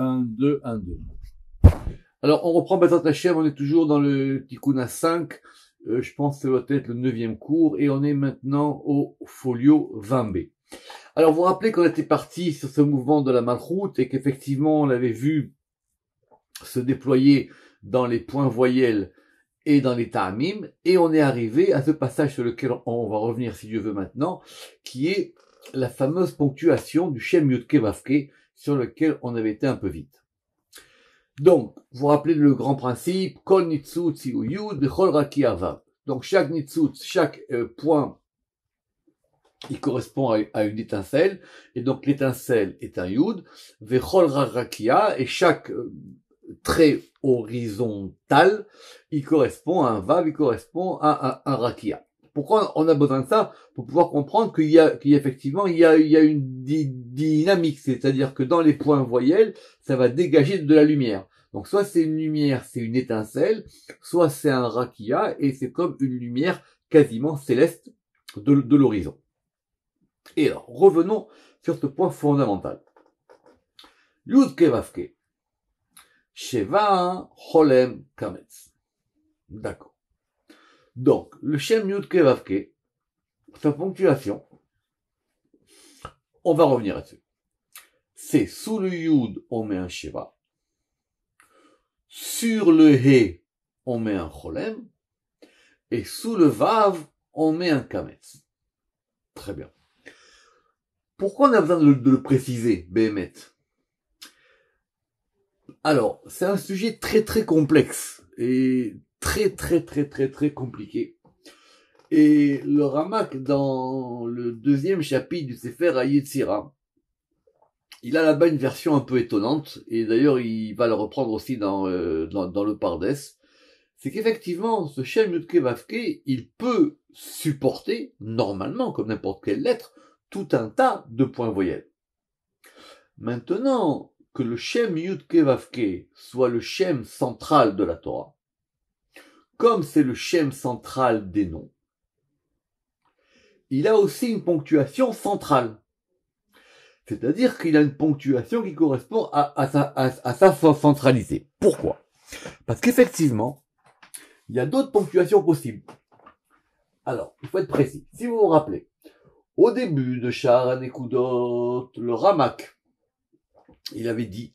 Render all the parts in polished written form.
1, 2, 1, 2. Alors, on reprend Bezrat Hashem, on est toujours dans le Tikkun 5, je pense que ça doit être le 9e cours, et on est maintenant au folio 20b. Alors, vous vous rappelez qu'on était parti sur ce mouvement de la Malchut, et qu'effectivement, on l'avait vu se déployer dans les points voyelles et dans les ta'amim, et on est arrivé à ce passage sur lequel on va revenir, si Dieu veut maintenant, qui est la fameuse ponctuation du Shem Yud Ke Vav Ke, sur lequel on avait été un peu vite. Donc, vous vous rappelez le grand principe, Kol Nitzut Siu Yud, Bechol Raki Avav. Donc, chaque Nitzut, chaque point, il correspond à une étincelle, et donc l'étincelle est un Yud, Bechol Rakia, et chaque trait horizontal, il correspond à un Vav, il correspond à un Rakia. Pourquoi on a besoin de ça? Pour pouvoir comprendre qu'il y a une dynamique, c'est-à-dire que dans les points voyelles, ça va dégager de la lumière. Donc soit c'est une lumière, c'est une étincelle, soit c'est un rakia, et c'est comme une lumière quasiment céleste de l'horizon. Et alors, revenons sur ce point fondamental. Yud Ke Vav Ke. Sheva Cholem Kametz. D'accord. Donc, le Shem Yud Ke Vav Ke, sa ponctuation, on va revenir là-dessus. C'est sous le Yud, on met un Sheva. Sur le He, on met un Cholem. Et sous le Vav, on met un Kametz. Très bien. Pourquoi on a besoin de le préciser, Béhémet? Alors, c'est un sujet très très complexe et très compliqué. Et le Ramak, dans le 2e chapitre du Sefer HaYetzira, il a là-bas une version un peu étonnante, et d'ailleurs il va le reprendre aussi dans le Pardes. C'est qu'effectivement, ce Shem Yud Ke Vav Ke, il peut supporter, normalement, comme n'importe quelle lettre, tout un tas de points voyelles. Maintenant, que le Shem Yud Ke Vav Ke soit le Shem central de la Torah, comme c'est le Shem central des noms, il a aussi une ponctuation centrale. C'est-à-dire qu'il a une ponctuation qui correspond à sa centralité. Pourquoi? Parce qu'effectivement, il y a d'autres ponctuations possibles. Alors, il faut être précis. Si vous vous rappelez, au début de Sha'ar HaNekudot, le Ramak, il avait dit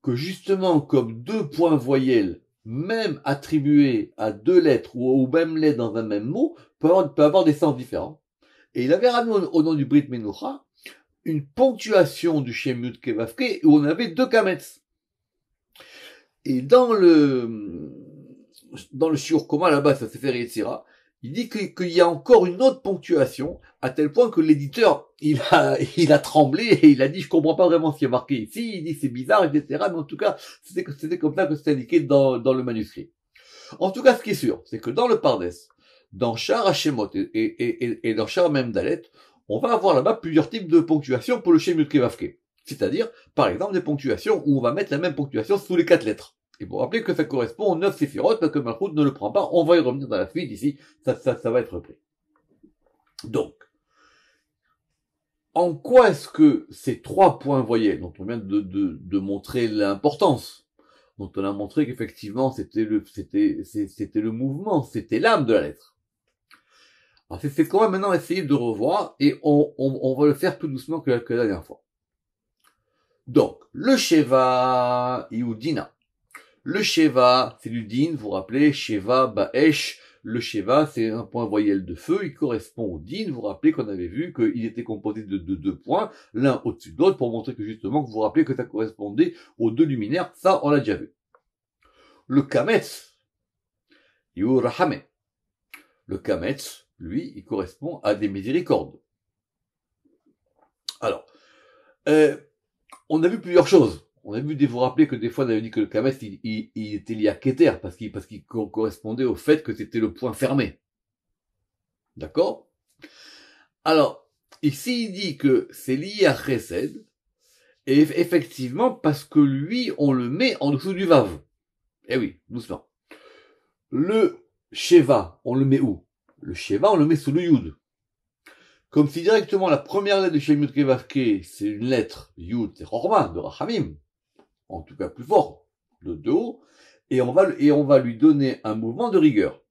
que justement, comme deux points voyelles, même attribués à deux lettres ou même lettres dans un même mot, peut avoir des sens différents. Et il avait ramené au nom du Brit Menucha une ponctuation du Shem Yud Ke Vav Ke où on avait deux kametz. Et dans le Shiur Koma, là-bas, ça s'est fait Yetzira, il dit qu'il y a encore une autre ponctuation, à tel point que l'éditeur, il a tremblé et il a dit, je comprends pas vraiment ce qui est marqué ici, il dit c'est bizarre, etc. Mais en tout cas, c'était comme ça que c'était indiqué dans le manuscrit. En tout cas, ce qui est sûr, c'est que dans le Pardes, dans Sha'ar HaShemot et dans Sha'ar Memdalet, on va avoir là-bas plusieurs types de ponctuations pour le Shem Yud Ke Vav Ke. C'est-à-dire, par exemple, des ponctuations où on va mettre la même ponctuation sous les 4 lettres. Et vous rappelez que ça correspond aux 9 séphirotes, parce que Malchut ne le prend pas. On va y revenir dans la suite ici. Ça va être repris. Donc, en quoi est-ce que ces 3 points voyelles, dont on vient de montrer l'importance, dont on a montré qu'effectivement c'était le mouvement, c'était l'âme de la lettre. Alors c'est qu'on va maintenant essayer de revoir, et on va le faire plus doucement que la dernière fois. Donc, le Sheva Yudina. Le Sheva, c'est du din, vous vous rappelez, Sheva Ba'esh. Le Sheva, c'est un point voyelle de feu, il correspond au din. Vous vous rappelez qu'on avait vu qu'il était composé de 2 points, l'un au-dessus de l'autre, pour montrer que justement, vous vous rappelez que ça correspondait aux 2 luminaires. Ça, on l'a déjà vu. Le Kametz, Yurahame. Le Kametz, lui, il correspond à des miséricordes. Alors, on a vu plusieurs choses. On a vu, vous rappeler que des fois, on avait dit que le Kametz, il était lié à Keter, parce qu'il correspondait au fait que c'était le point fermé. D'accord? Alors, ici, il dit que c'est lié à Chesed, et effectivement, parce que lui, on le met en dessous du Vav. Eh oui, doucement. Le Sheva, on le met où? Le Sheva, on le met sous le Yud. Comme si directement la première lettre de Shem Yud Ke Vav Ke, c'est une lettre Yud, c'est Chorma, de Rachamim. en tout cas plus fort, de haut, et on va lui donner un mouvement de rigueur.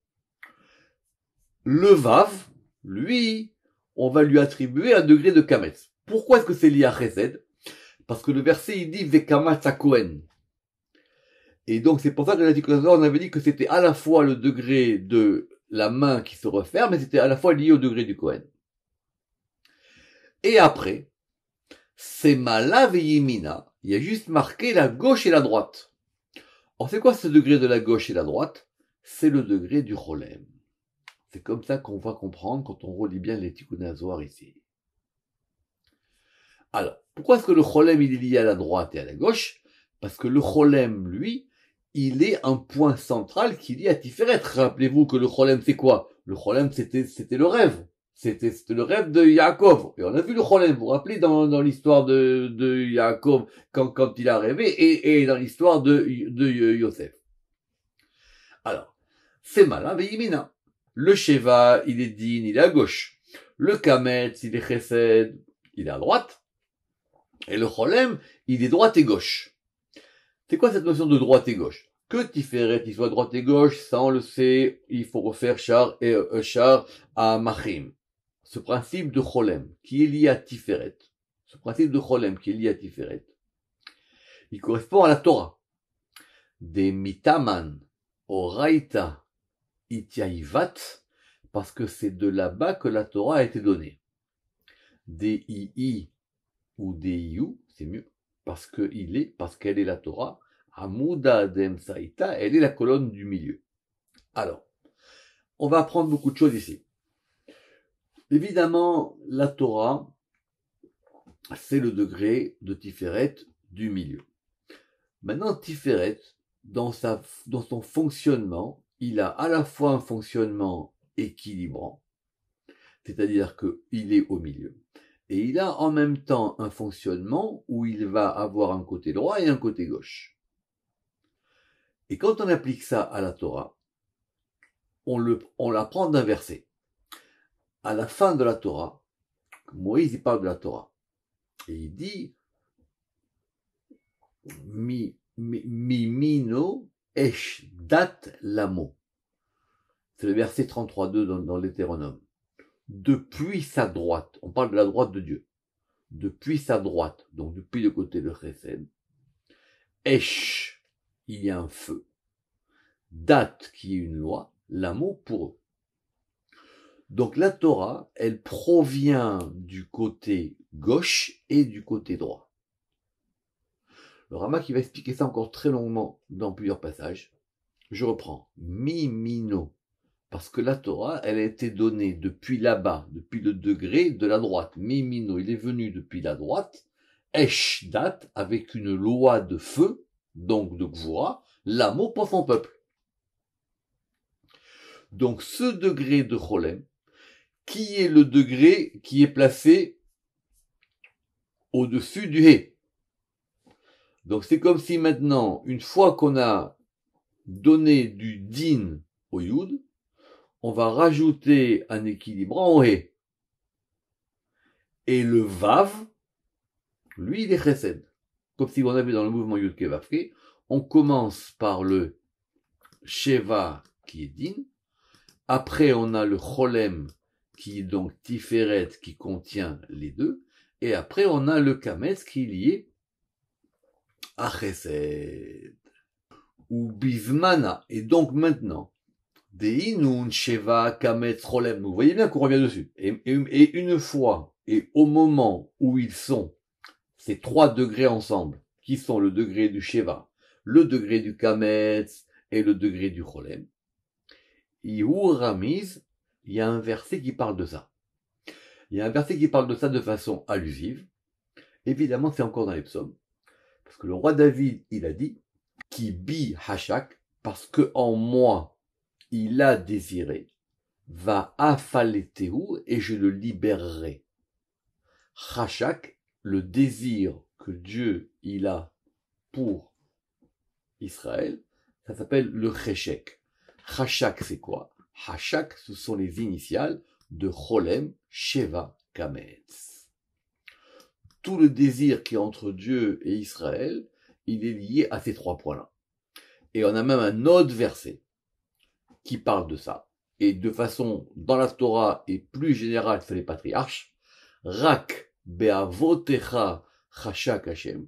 Le Vav, lui, on va lui attribuer un degré de Kametz. Pourquoi est-ce que c'est lié à Chesed? Parce que le verset, il dit Vekamatz Kohen. Et donc, c'est pour ça que la on avait dit que c'était à la fois le degré de la main qui se referme, mais c'était à la fois lié au degré du Kohen. Et après, c'est Malav et Yemina. Il y a juste marqué la gauche et la droite. Alors, c'est quoi ce degré de la gauche et la droite? C'est le degré du Cholem. C'est comme ça qu'on va comprendre quand on relit bien les Tikkun HaZohar ici. Alors, pourquoi est-ce que le Cholem il est lié à la droite et à la gauche? Parce que le Cholem, lui, il est un point central qui est lié à Tiferet. Rappelez-vous que le Cholem c'est quoi? Le Cholem c'était le rêve. C'était le rêve de Yaakov. Et on a vu le Cholem, vous vous rappelez dans l'histoire de Yaakov quand il a rêvé et dans l'histoire de Yosef. Alors, c'est Malav et Yemina. Le Sheva, il est Din, il est à gauche. Le Kametz, il est Chesed, il est à droite. Et le Cholem, il est droite et gauche. C'est quoi cette notion de droite et gauche? Que Tiferet, il soit droite et gauche, ça on le sait, il faut refaire Char et Char à Machim. Ce principe de Cholem, qui est lié à Tiferet. Ce principe de Cholem, qui est lié à Tiferet. Il correspond à la Torah. Des Mitaman, Oraita, Itiaivat, parce que c'est de là-bas que la Torah a été donnée. Des II ou des Iu, c'est mieux, parce qu'elle est la Torah. Amuda Dem Saïta, elle est la colonne du milieu. Alors, on va apprendre beaucoup de choses ici. Évidemment, la Torah, c'est le degré de Tiferet du milieu. Maintenant, Tiferet, dans son fonctionnement, il a à la fois un fonctionnement équilibrant, c'est-à-dire qu'il est au milieu, et il a en même temps un fonctionnement où il va avoir un côté droit et un côté gauche. Et quand on applique ça à la Torah, on l'apprend d'un verset. À la fin de la Torah, Moïse il parle de la Torah, et il dit Mimino esh dat lamo. C'est le verset 33.2 dans l'Hétéronome. Depuis sa droite, on parle de la droite de Dieu. Depuis sa droite, donc depuis le côté de Chesed, Esh, il y a un feu. Dat, qui est une loi, l'amour pour eux. Donc la Torah, elle provient du côté gauche et du côté droit. Le Rama qui va expliquer ça encore très longuement dans plusieurs passages. Je reprends. Mimino. Parce que la Torah, elle a été donnée depuis là-bas, depuis le degré de la droite. Mimino, il est venu depuis la droite. Esh dat, avec une loi de feu, donc de Gvura, l'amour pour son peuple. Donc ce degré de Cholem, qui est le degré qui est placé au-dessus du He. Donc c'est comme si maintenant, une fois qu'on a donné du Din au Yud, on va rajouter un équilibrant au He. Et le Vav, lui, il est Chesed. Comme si on avait dans le mouvement Yud Ke Vav Ke, on commence par le Sheva qui est Din, après on a le Cholem qui est donc Tiferet qui contient les deux, et après on a le Kametz qui est lié à Chesed. Ou Bivmana, et donc maintenant, Deinun, Sheva, Kametz, Cholem, vous voyez bien qu'on revient dessus. Et une fois, et au moment où ils sont, ces trois degrés ensemble, qui sont le degré du Sheva, le degré du Kametz et le degré du Cholem, Ihu Ramiz, il y a un verset qui parle de ça. Il y a un verset qui parle de ça de façon allusive. Évidemment, c'est encore dans les psaumes. Parce que le roi David, il a dit, qui bi hachak, parce que en moi, il a désiré, va afaletehu, et je le libérerai. Hachak, le désir que Dieu, il a pour Israël, ça s'appelle le cheshek. Hachak, c'est quoi? Hachak, ce sont les initiales de Cholem, Sheva, Kametz. Tout le désir qui est entre Dieu et Israël, il est lié à ces 3 points-là. Et on a même un autre verset qui parle de ça. Et de façon, dans la Torah et plus générale sur les patriarches, Rak be'avotecha chashak Hashem.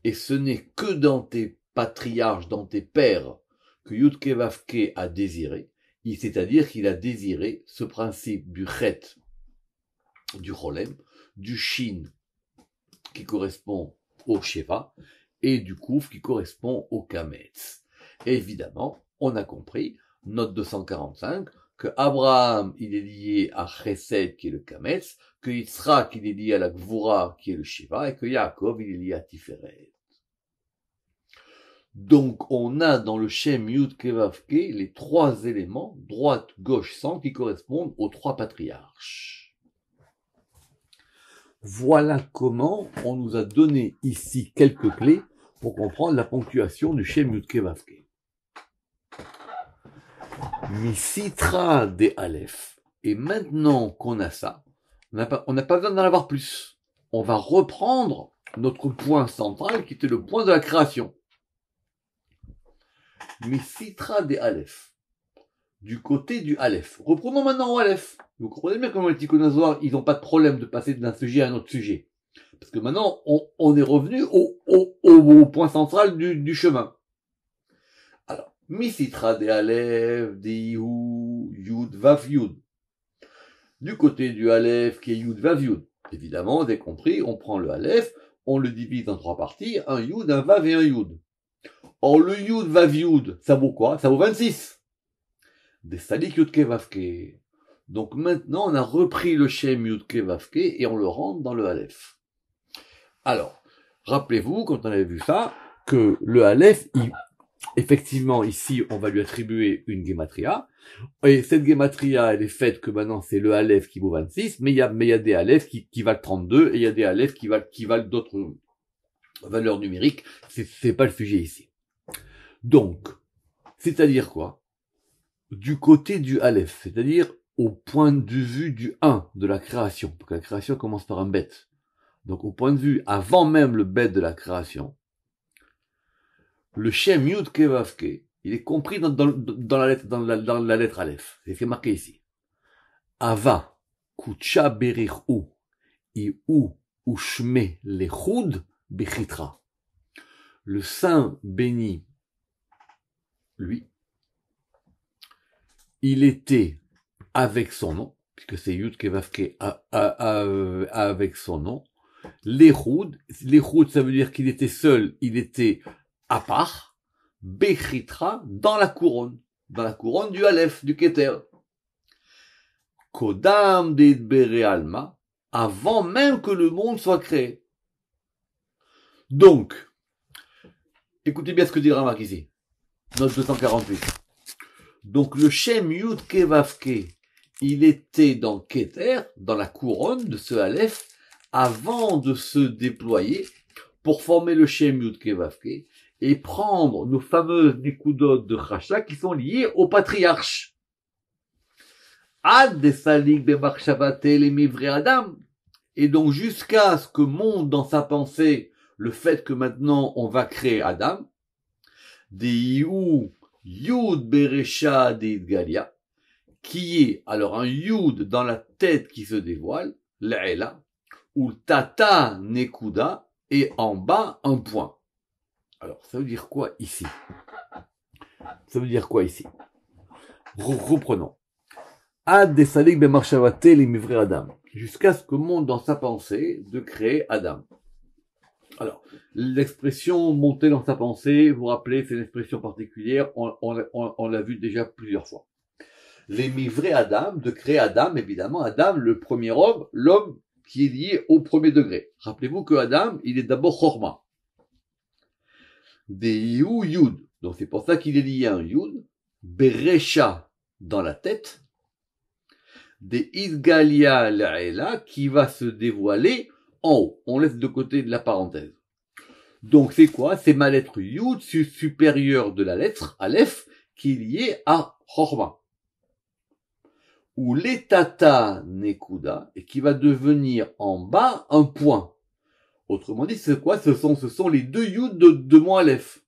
Et ce n'est que dans tes patriarches, dans tes pères, que Yudke Vavke a désiré. C'est-à-dire qu'il a désiré ce principe du Chet, du Cholem, du Shin, qui correspond au Sheva, et du Kouf, qui correspond au Kametz. Et évidemment, on a compris, note 245, que Abraham, il est lié à Chesed, qui est le Kametz, que Yitzhak, il est lié à la Gvura, qui est le Sheva, et que Yaakov, il est lié à Tiferet. Donc, on a dans le Shem Yud Kevavke les 3 éléments, droite, gauche, centre, qui correspondent aux 3 patriarches. Voilà comment on nous a donné ici quelques clés pour comprendre la ponctuation du Shem Yud Kevavke. Misitra de Aleph. Et maintenant qu'on a ça, on n'a pas besoin d'en avoir plus. On va reprendre notre point central qui était le point de la création. Misitra de Aleph. Du côté du Aleph. Reprenons maintenant au Aleph. Vous comprenez bien comment les Tikkun Zohar, ils n'ont pas de problème de passer d'un sujet à un autre sujet. Parce que maintenant, on est revenu au point central du chemin. Alors, Misitra de Aleph, Dihu, Yud, Vav, Yud. Du côté du Aleph, qui est Yud, Vav, Yud. Évidemment, vous avez compris, on prend le Aleph, on le divise en 3 parties, un Yud, un Vav et un Yud. Or, le Yud, Vav, Yud, ça vaut quoi? Ça vaut 26. Des Salik Yud, Kevavke. Donc maintenant, on a repris le Shem Yud, Kevavke et on le rentre dans le Aleph. Alors, rappelez-vous, quand on avait vu ça, que le Aleph, effectivement, ici, on va lui attribuer une gematria. Et cette gematria, elle est faite que maintenant, c'est le Aleph qui vaut 26, mais il y a des Aleph qui valent 32, et il y a des Aleph qui valent d'autres valeurs numériques. C'est pas le sujet ici. Donc, c'est-à-dire quoi? Du côté du Aleph, c'est-à-dire au point de vue du 1 de la création, parce que la création commence par un bête. Donc, au point de vue, avant même le bête de la création, le Shem Yud Kevavke, il est compris dans la lettre Aleph. C'est ce qui est marqué ici. Ava, Kucha Berichu, Iu, Ushme, Lechud, Bechitra. Le Saint béni, lui, il était avec son nom, puisque c'est Yud Kevavke avec son nom. Lechud, ça veut dire qu'il était seul, il était à part, Bechitra, dans la couronne du Aleph, du Keter. Kodam deidbere alma, avant même que le monde soit créé. Donc, écoutez bien ce que dit le Ramak ici, note 248. Donc le Shem Yud Kevavke, il était dans Keter, dans la couronne de ce Aleph, avant de se déployer pour former le Shem Yud Kevavke et prendre nos fameuses Nikudot de Chasha qui sont liées au patriarche. Ad desalik bemachshavate les mivre Adam. Et donc jusqu'à ce que monte dans sa pensée le fait que maintenant on va créer Adam, Deihu Yud Beresha Deidgalia, qui est alors un Yud dans la tête qui se dévoile, l'Ela, ou Tata Nekuda, et en bas un point. Alors, ça veut dire quoi ici? Reprenons. Ad desalik bemachshavate les mivre Adam. Jusqu'à ce que monte dans sa pensée de créer Adam. Alors, l'expression monter dans sa pensée, vous vous rappelez, c'est une expression particulière, on l'a vu déjà plusieurs fois. Les mivrés Adam, de créer Adam, évidemment, Adam, le premier homme, l'homme qui est lié au premier degré. Rappelez-vous que Adam, il est d'abord Chorma. Des Yud, donc c'est pour ça qu'il est lié à un Yud, Beresha, dans la tête, des Idgalia La'ela, qui va se dévoiler en haut. On laisse de côté de la parenthèse. Donc c'est quoi? C'est ma lettre Yud supérieure de la lettre Aleph qui est liée à Chorma. Ou l'Etata Nekuda et qui va devenir en bas un point. Autrement dit, c'est quoi? Ce sont les deux Yud de mon Aleph.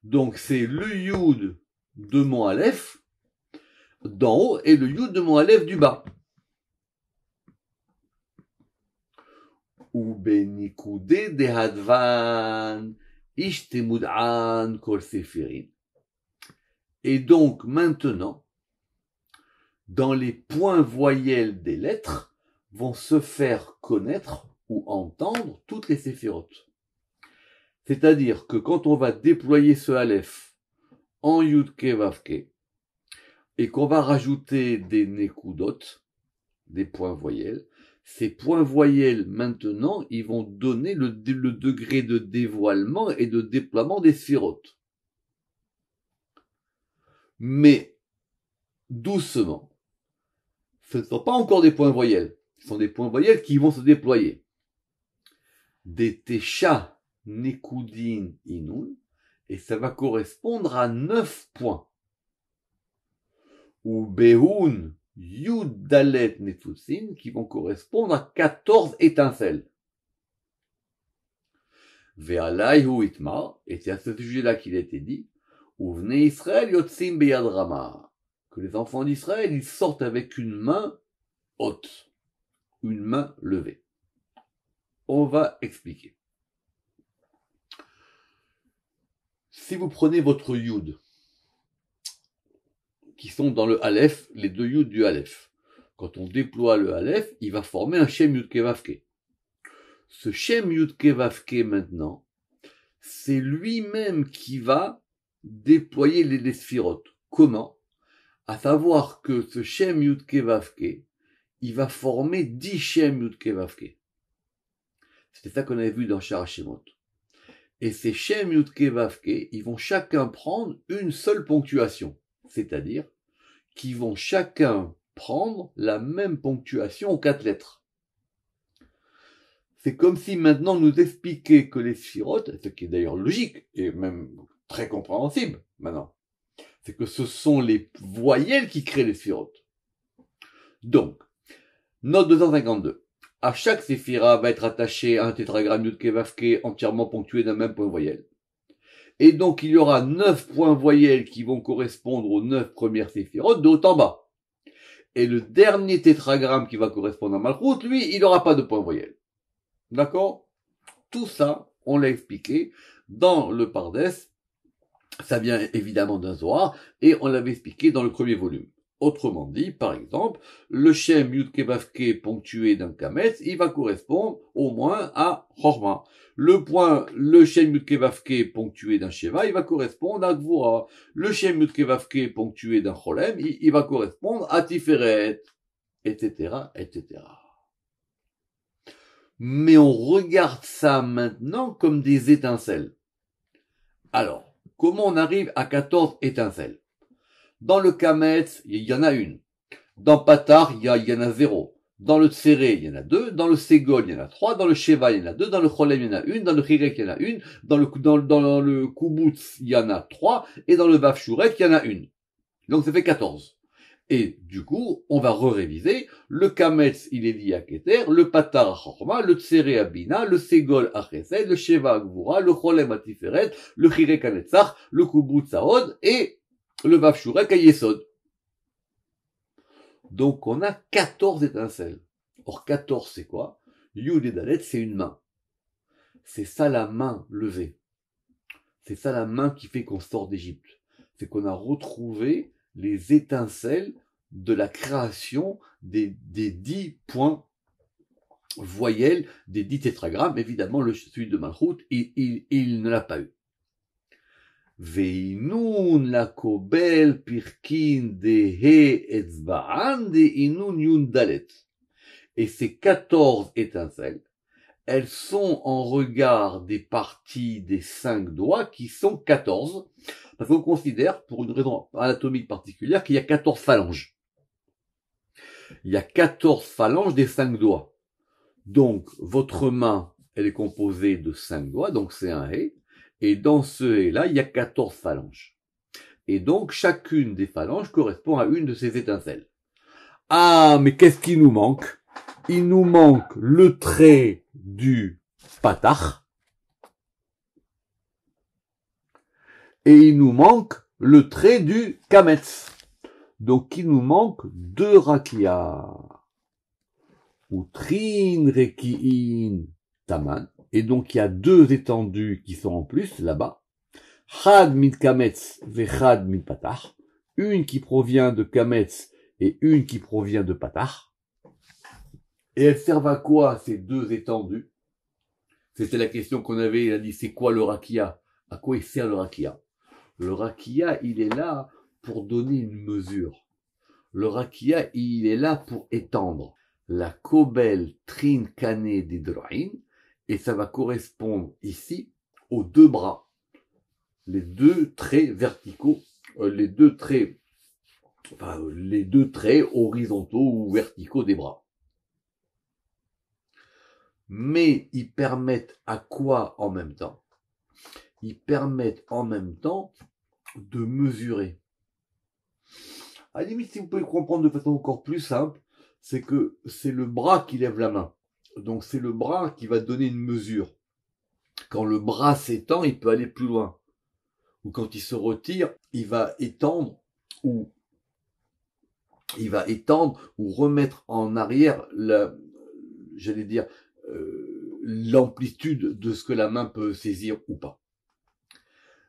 Donc, c'est le Yud de mon Aleph d'en haut et le Yud de mon Aleph du bas. Ou benikude de hadvan ishtemud'an kol sefirin. Et donc, maintenant, dans les points voyelles des lettres, vont se faire connaître ou entendre toutes les séphirotes. C'est-à-dire que quand on va déployer ce Aleph en Yud-Ke Vav-Ke, et qu'on va rajouter des Nekudot, des points voyelles, ces points voyelles, maintenant, ils vont donner le degré de dévoilement et de déploiement des séphirotes. Mais, doucement, ce ne sont pas encore des points voyelles. Ce sont des points voyelles qui vont se déployer. Des Tesha Nekudin Inun, et ça va correspondre à 9 points. Ou Behun Yud Dalet Netutsin, qui vont correspondre à 14 étincelles. Ve'alayhu itmar, et c'est à ce sujet-là qu'il a été dit, Uvne Israël Yotzim Beyad Rama, que les enfants d'Israël, ils sortent avec une main haute, une main levée. On va expliquer. Si vous prenez votre Yud, qui sont dans le Aleph, les deux Yud du Aleph, quand on déploie le Aleph, il va former un Shem Yud Ke Vav Ke. Ce Shem Yud Ke Vav Ke maintenant, c'est lui-même qui va déployer les sphirotes. Comment? À savoir que ce Shem Yud Ke Vav Ke, il va former 10 Shem Yud Ke Vav Ke. C'était ça qu'on avait vu dans Shar Shemot. Et ces Shem Yud Ke Vav Ke, ils vont chacun prendre une seule ponctuation. C'est-à-dire qu'ils vont chacun prendre la même ponctuation aux 4 lettres. C'est comme si maintenant on nous expliquait que les sphirotes, ce qui est d'ailleurs logique et même très compréhensible maintenant, c'est que ce sont les voyelles qui créent les sphirotes. Donc, note 252. À chaque séphira va être attaché un tétragramme Yud Ke Vav Ke entièrement ponctué d'un même point voyelle. Et donc, il y aura 9 points voyelles qui vont correspondre aux 9 premières séphirotes de haut en bas. Et le dernier tétragramme qui va correspondre à Malchut, lui, il n'aura pas de point voyelle. D'accord? Tout ça, on l'a expliqué dans le Pardes. Ça vient évidemment d'un Zohar, et on l'avait expliqué dans le premier volume. Autrement dit, par exemple, le Shem Yud Ke Vav Ke ponctué d'un Kametz, il va correspondre au moins à Chorma. Le Shem Yud Ke Vav Ke ponctué d'un Sheva, il va correspondre à Gvura. Le Shem Yud Ke Vav Ke ponctué d'un Cholem, il va correspondre à Tiferet, etc., etc. Mais on regarde ça maintenant comme des étincelles. Alors, comment on arrive à 14 étincelles? Dans le Kametz, il y en a une. Dans Patar, il y en a 0. Dans le Tséré, il y en a 2. Dans le Ségol, il y en a 3. Dans le Sheva, il y en a 2. Dans le Cholem, il y en a une. Dans le Chirek, il y en a une. Dans le Kubutz, il y en a 3. Et dans le Vav Shurek, il y en a une. Donc ça fait 14. Et du coup, on va réviser. Le Kametz, il est lié à Keter. Le Patar à Chorma. Le Tséré à Bina. Le Ségol à Chesed. Le Sheva à Gvura. Le Cholem à Tiferet. Le Chirek à Netzach. Le Kubutz à Od. Et le Vav Shurek à Yesod. Donc on a 14 étincelles. Or 14 c'est quoi? Yud et Dalet c'est une main. C'est ça la main levée. C'est ça la main qui fait qu'on sort d'Égypte. C'est qu'on a retrouvé les étincelles de la création des 10 points voyelles, des 10 tétragrammes. Évidemment, celui de Malchut, il ne l'a pas eu. Veinun la kobel pirkin de he etzba'an de inun yun dalet. Et ces 14 étincelles, elles sont en regard des parties des 5 doigts qui sont 14, parce qu'on considère, pour une raison anatomique particulière, qu'il y a 14 phalanges. Il y a 14 phalanges des 5 doigts. Donc, votre main, elle est composée de 5 doigts, donc c'est un he. Et dans ce hé-là, il y a 14 phalanges. Et donc, chacune des phalanges correspond à une de ces étincelles. Ah, mais qu'est-ce qui nous manque? il nous manque le trait du patach et il nous manque le trait du kametz. Donc il nous manque 2 rakia. Ou trin rekiin taman. Et donc il y a 2 étendues qui sont en plus là-bas. Chad mit kametz ve chad mit patach. Une qui provient de kametz et une qui provient de patach. Et elles servent à quoi ces 2 étendues? C'était la question qu'on avait, il a dit c'est quoi le rakia? À quoi il sert le rakia? Le rakia, il est là pour donner une mesure. Le rakia, il est là pour étendre la kobel trin kané des droïn, et ça va correspondre ici aux 2 bras, les 2 traits verticaux, les 2 traits horizontaux ou verticaux des bras. Mais ils permettent à quoi en même temps? Ils permettent en même temps de mesurer. À la limite, si vous pouvez comprendre de façon encore plus simple, c'est que c'est le bras qui lève la main. Donc c'est le bras qui va donner une mesure. Quand le bras s'étend, il peut aller plus loin. Ou quand il se retire, il va étendre ou remettre en arrière l'amplitude de ce que la main peut saisir ou pas.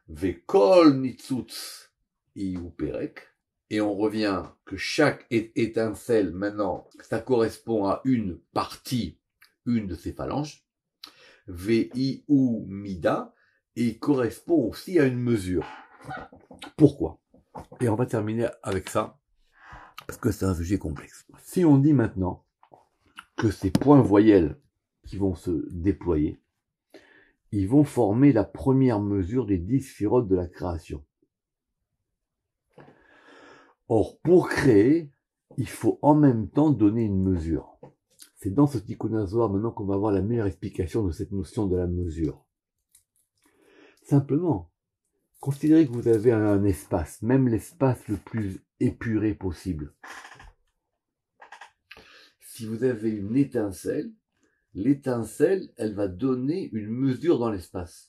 Vekol nitzutz iu perek. Et on revient que chaque étincelle, maintenant, ça correspond à une partie, une de ces phalanges. VI ou mida, et correspond aussi à une mesure. Pourquoi? Et on va terminer avec ça, parce que c'est un sujet complexe. Si on dit maintenant que ces points voyelles qui vont se déployer, ils vont former la première mesure des 10 sphirotes de la création. Or, pour créer, il faut en même temps donner une mesure. C'est dans ce Tikkun HaZohar maintenant qu'on va avoir la meilleure explication de cette notion de la mesure. Simplement, considérez que vous avez un espace, même l'espace le plus épuré possible. Si vous avez une étincelle, l'étincelle, elle va donner une mesure dans l'espace.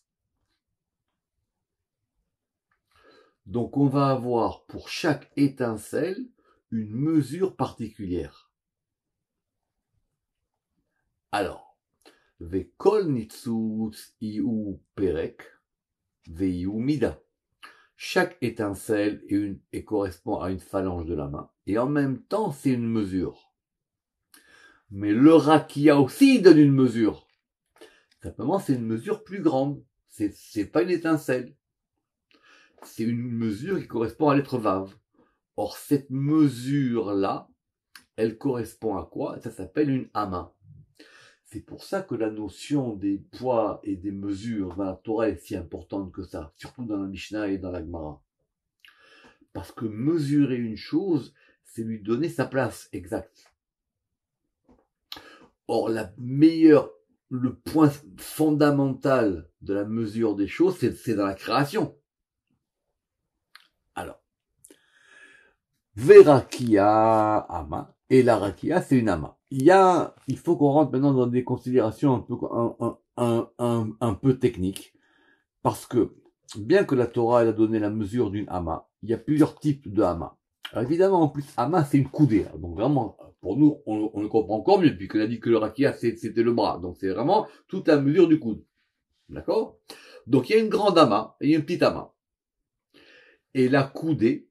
Donc on va avoir pour chaque étincelle une mesure particulière. Alors, Vekol nitzutz iu perek, veiu mida. Chaque étincelle correspond à une phalange de la main, et en même temps c'est une mesure. Mais le rakia aussi donne une mesure. Simplement c'est une mesure plus grande. C'est pas une étincelle. C'est une mesure qui correspond à l'être Vav. Or, cette mesure-là, elle correspond à quoi? Ça s'appelle une Hama. C'est pour ça que la notion des poids et des mesures dans la Torah est si importante que ça, surtout dans la Mishnah et dans la Gemara. Parce que mesurer une chose, c'est lui donner sa place exacte. Or, le point fondamental de la mesure des choses, c'est dans la création. Alors, Verakia Ama, et la Rakia, c'est une Ama. Il faut qu'on rentre maintenant dans des considérations un peu techniques, parce que, bien que la Torah elle a donné la mesure d'une Ama, il y a plusieurs types de Ama. Alors évidemment, en plus, Ama, c'est une coudée. Donc vraiment, pour nous, on le comprend encore mieux, puisqu'on a dit que le Rakia, c'était le bras. Donc c'est vraiment toute la mesure du coude. D'accord? Donc il y a une grande Ama, et il y a une petite Ama. Et la coudée,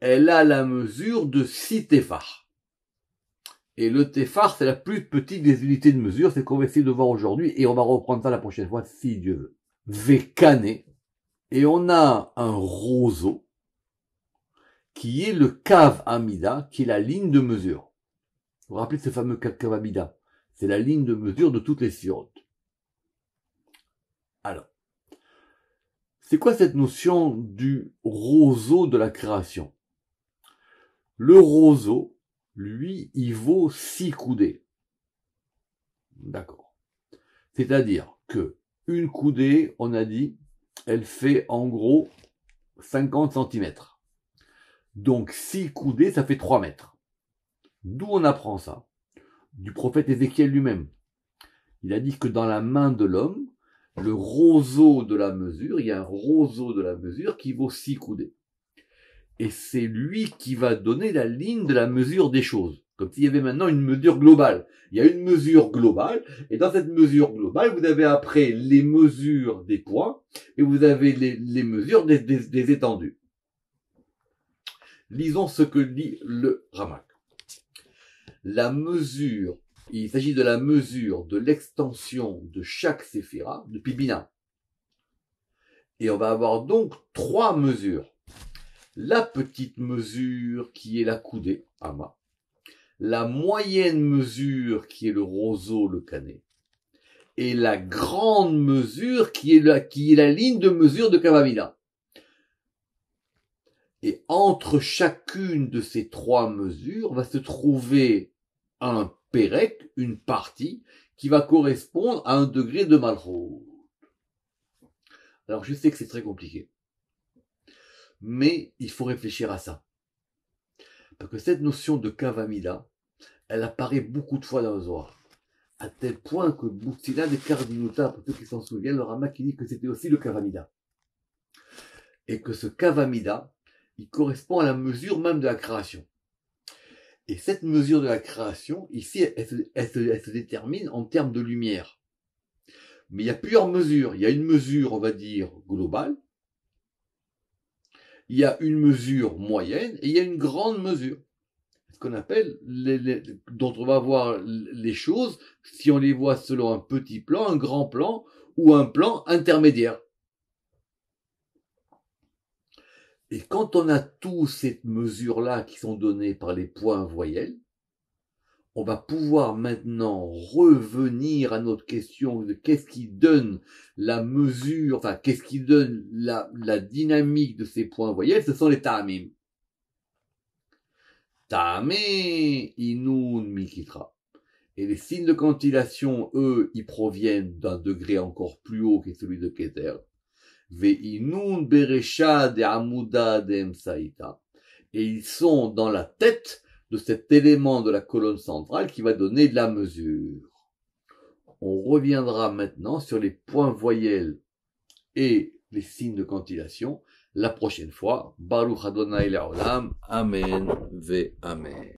elle a la mesure de 6 téphars. Et le téphar, c'est la plus petite des unités de mesure, c'est qu'on va essayer de voir aujourd'hui, et on va reprendre ça la prochaine fois, si Dieu veut. Vekane, et on a un roseau, qui est le Kav Amida, qui est la ligne de mesure. Vous vous rappelez de ce fameux Kav Amida? C'est la ligne de mesure de toutes les sirotes. Alors, c'est quoi cette notion du roseau de la création? Le roseau, lui, il vaut 6 coudées. D'accord. C'est-à-dire que une coudée, on a dit, elle fait en gros 50 cm. Donc 6 coudées, ça fait 3 mètres. D'où on apprend ça? du prophète Ézéchiel lui-même. Il a dit que dans la main de l'homme, le roseau de la mesure, il y a un roseau de la mesure qui vaut 6 coudées. Et c'est lui qui va donner la ligne de la mesure des choses. Comme s'il y avait maintenant une mesure globale. Il y a une mesure globale, et dans cette mesure globale, vous avez après les mesures des points, et vous avez les mesures des étendues. Lisons ce que dit le Ramak. La mesure, il s'agit de la mesure de l'extension de chaque séphira, depuis Bina. Et on va avoir donc 3 mesures. La petite mesure qui est la coudée, Ama. La moyenne mesure qui est le roseau, le canet. Et la grande mesure qui est la ligne de mesure de Kavamila. Et entre chacune de ces 3 mesures va se trouver un pérec, une partie, qui va correspondre à un degré de Malchut. Alors je sais que c'est très compliqué. Mais il faut réfléchir à ça. Parce que cette notion de Kavamila, elle apparaît beaucoup de fois dans le Zohar. À tel point que Boutsila de Kardinuta, pour ceux qui s'en souviennent, le Ramak qui dit que c'était aussi le Kavamida. Et que ce Kavamida, il correspond à la mesure même de la création. Et cette mesure de la création, ici, elle se détermine en termes de lumière. Mais il y a plusieurs mesures. Il y a une mesure, on va dire, globale. Il y a une mesure moyenne et il y a une grande mesure. Ce qu'on appelle, dont on va voir les choses si on les voit selon un petit plan, un grand plan ou un plan intermédiaire. Et quand on a toutes ces mesures-là qui sont données par les points voyelles, on va pouvoir maintenant revenir à notre question de qu'est-ce qui donne la mesure, enfin qu'est-ce qui donne la dynamique de ces points voyelles, ce sont les ta'amim. Ta'amé, inun, mikitra. Et les signes de cantillation, eux, ils proviennent d'un degré encore plus haut que celui de Keter. Ve'inun beresha de amuda de emsaïta. Et ils sont dans la tête de cet élément de la colonne centrale qui va donner de la mesure. On reviendra maintenant sur les points voyelles et les signes de cantillation la prochaine fois. Baruch Adonai Le'olam. Amen ve Amen.